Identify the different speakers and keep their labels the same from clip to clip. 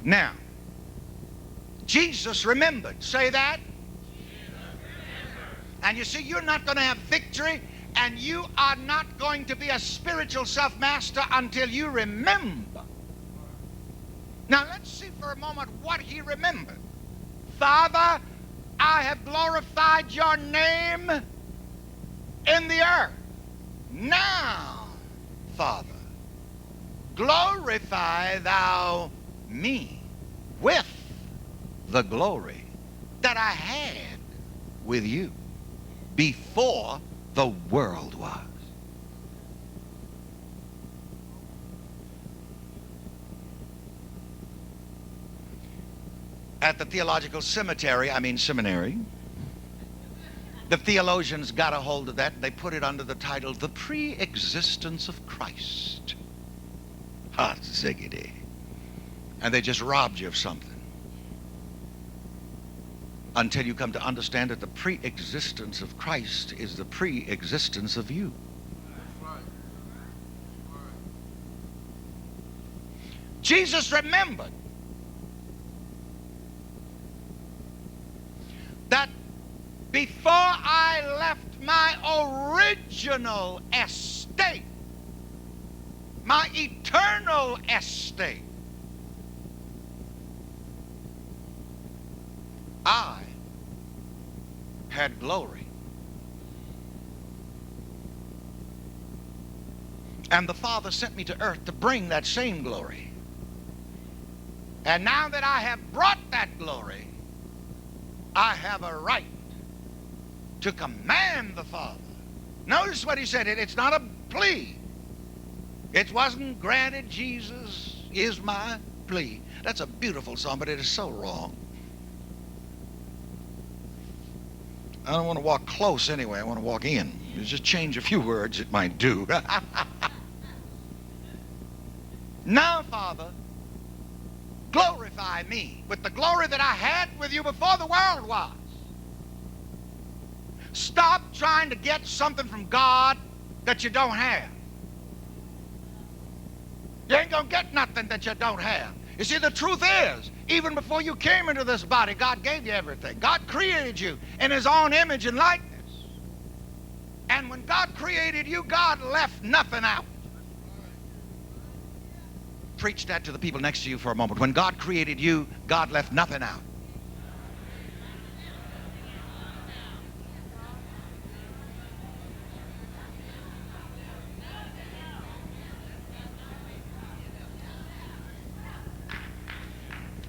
Speaker 1: Now, Jesus remembered. Say that. And you see, you're not going to have victory, and you are not going to be a spiritual self-master until you remember. Now, let's see for a moment what he remembered. Father, I have glorified your name in the earth. Now, Father, glorify thou me with the glory that I had with you before the world was. At the theological seminary, the theologians got a hold of that. They put it under the title, The Pre-Existence of Christ. Ha, ziggity. And they just robbed you of something. Until you come to understand that the pre-existence of Christ is the pre-existence of you. Jesus remembered that before I left my original estate, my eternal estate, I had glory. And the Father sent me to earth to bring that same glory. And now that I have brought that glory, I have a right to command the Father. Notice what he said. It's not a plea. It wasn't granted, Jesus is my plea. That's a beautiful song, but it is so wrong. I don't want to walk close anyway. I want to walk in. You just change a few words, it might do. Now, Father, glorify me with the glory that I had with you before the world was. Stop trying to get something from God that you don't have. You ain't going to get nothing that you don't have. You see, the truth is, even before you came into this body, God gave you everything. God created you in his own image and likeness. And when God created you, God left nothing out. Preach that to the people next to you for a moment. When God created you, God left nothing out.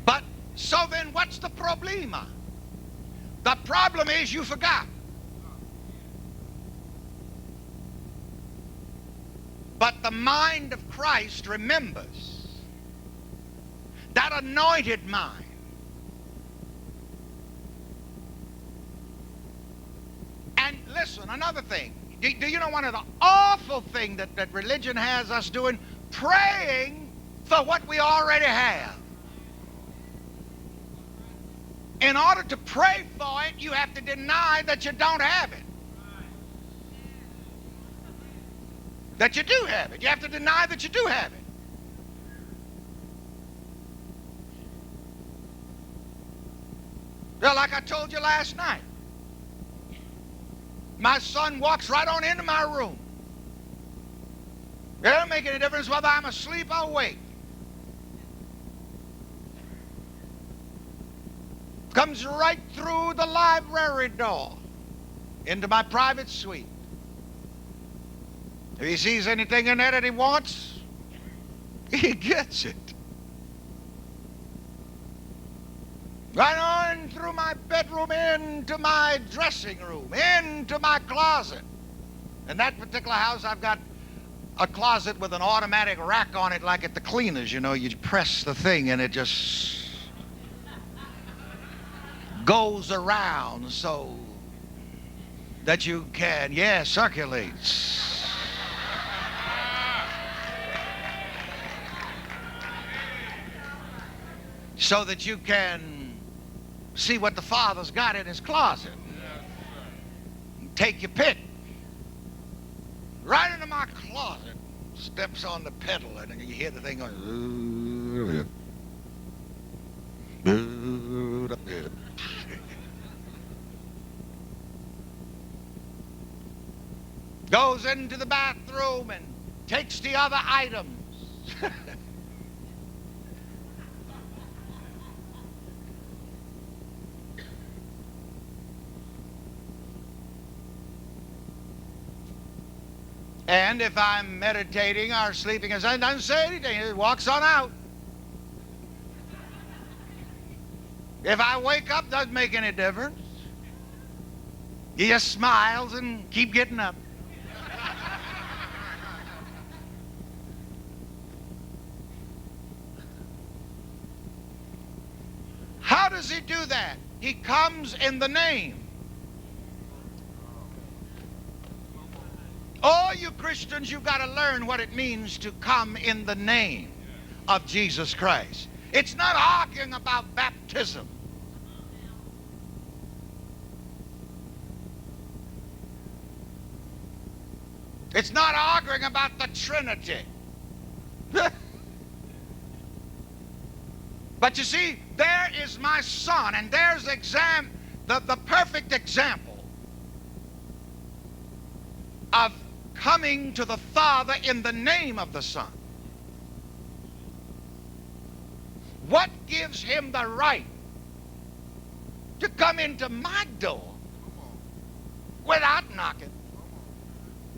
Speaker 1: But so then what's the problema? The problem is you forgot. But the mind of Christ remembers. That anointed mind. And listen, another thing. Do you know one of the awful things that religion has us doing? Praying for what we already have. In order to pray for it, you have to deny that you don't have it. That you do have it. You have to deny that you do have it. Well, like I told you last night, my son walks right on into my room. It don't make any difference whether I'm asleep or awake. Comes right through the library door into my private suite. If he sees anything in there that he wants, he gets it. Right on through my bedroom, into my dressing room, into my closet. In that particular house, I've got a closet with an automatic rack on it, like at the cleaners. You know, you press the thing and it just goes around so that you can, circulates. So that you can see what the Father's got in his closet. Take your pick. Right into my closet. Steps on the pedal and you hear the thing going. goes into the bathroom and takes the other items. And if I'm meditating or sleeping, as I doesn't say anything, it walks on out. If I wake up, doesn't make any difference. He just smiles and keep getting up. How does he do that? He comes in the name. All you Christians, you've got to learn what it means to come in the name of Jesus Christ. It's not arguing about baptism. It's not arguing about the Trinity. But you see, there is my son, and there's the perfect example of coming to the Father in the name of the Son. What gives him the right to come into my door without knocking,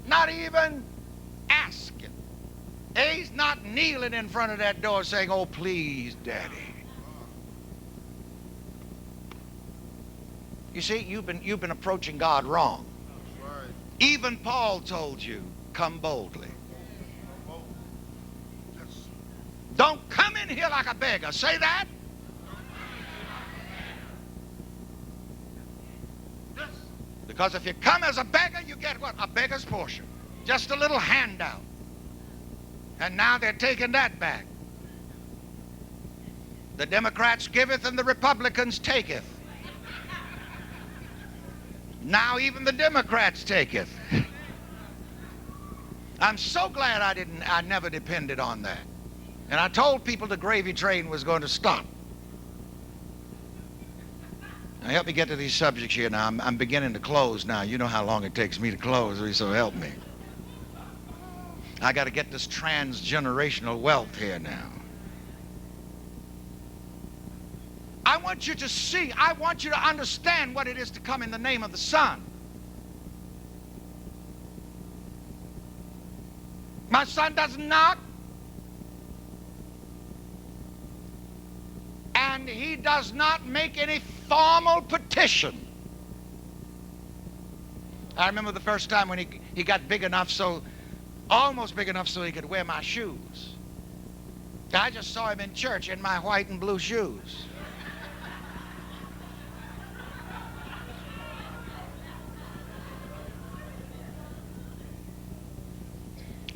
Speaker 1: not even asking? He's not kneeling in front of that door saying, "Oh, please, Daddy." You see, you've been approaching God wrong. Even Paul told you, come boldly. Don't come in here like a beggar. Say that. Because if you come as a beggar, you get what? A beggar's portion. Just a little handout. And now they're taking that back. The Democrats giveth and the Republicans taketh. Now even the Democrats taketh. I'm so glad I never depended on that. And I told people the gravy train was going to stop. Now help me get to these subjects here now. I'm beginning to close now. You know how long it takes me to close, so help me. I got to get this transgenerational wealth here now. I want you to see, I want you to understand what it is to come in the name of the Son. My son doesn't knock, and he does not make any formal petition. I remember the first time when he got big enough, almost big enough so he could wear my shoes. I just saw him in church in my white and blue shoes.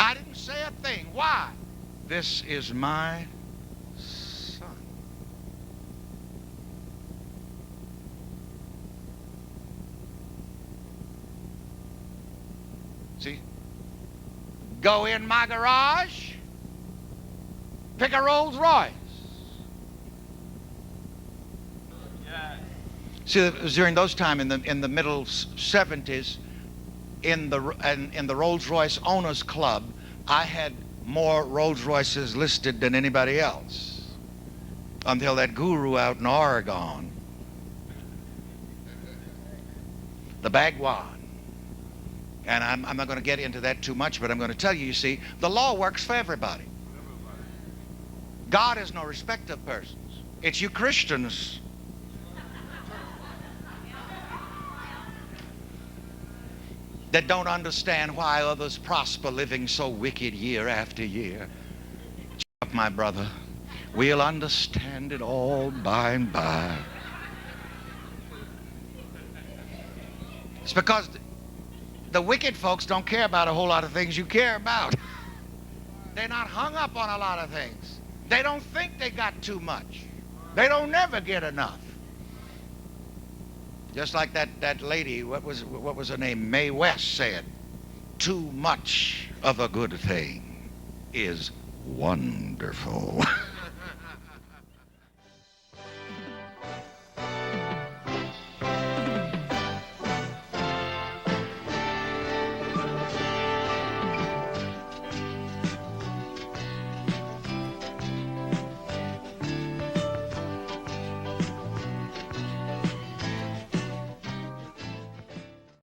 Speaker 1: I didn't say a thing. Why? This is my son. See? Go in my garage, pick a Rolls Royce. Yes. See, it was during those times in the middle 70s, in the Rolls Royce Owners Club, I had more Rolls Royces listed than anybody else until that guru out in Oregon, the Bhagwan. And I'm not going to get into that too much, but I'm going to tell you, you see, the law works for everybody. God is no respecter of persons. It's you Christians that don't understand why others prosper living so wicked year after year. Cheer up, my brother. We'll understand it all by and by. It's because the wicked folks don't care about a whole lot of things you care about. They're not hung up on a lot of things. They don't think they got too much. They don't never get enough. Just like that lady, what was her name? Mae West said, "Too much of a good thing is wonderful."